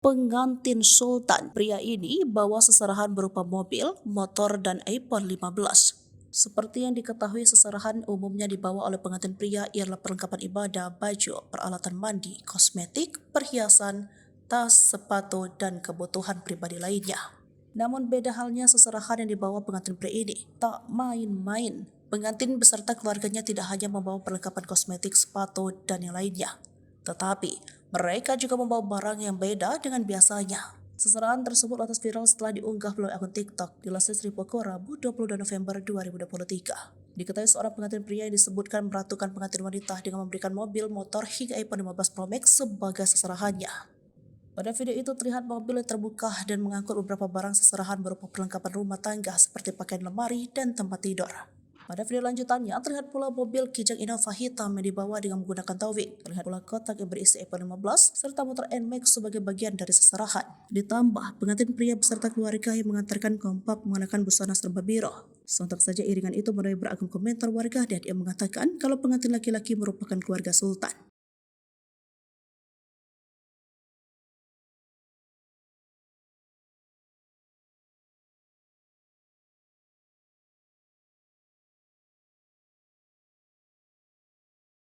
Pengantin Sultan, pria ini bawa seserahan berupa mobil, motor, dan iPhone 15. Seperti yang diketahui, seserahan umumnya dibawa oleh pengantin pria ialah perlengkapan ibadah, baju, peralatan mandi, kosmetik, perhiasan, tas, sepatu, dan kebutuhan pribadi lainnya. Namun beda halnya seserahan yang dibawa pengantin pria ini. Tak main-main. Pengantin beserta keluarganya tidak hanya membawa perlengkapan kosmetik, sepatu, dan yang lainnya, tetapi mereka juga membawa barang yang beda dengan biasanya. Seserahan tersebut lantas viral setelah diunggah melalui akun TikTok dilansir Sri Poko Rabu 22 November 2023. Diketahui seorang pengantin pria yang disebutkan meratukan pengantin wanita dengan memberikan mobil, motor, hingga iPhone 15 Pro Max sebagai seserahannya. Pada video itu terlihat mobil yang terbuka dan mengangkut beberapa barang seserahan berupa perlengkapan rumah tangga seperti pakaian lemari dan tempat tidur. Pada video lanjutannya, terlihat pula mobil Kijang Innova hitam yang dibawa dengan menggunakan towing. Terlihat pula kotak yang berisi iPhone 15 serta motor NMAX sebagai bagian dari seserahan. Ditambah, pengantin pria beserta keluarga yang mengantarkan kompak mengenakan busana serba biru. Sontak saja iringan itu menuai beragam komentar warga dan yang mengatakan kalau pengantin laki-laki merupakan keluarga Sultan.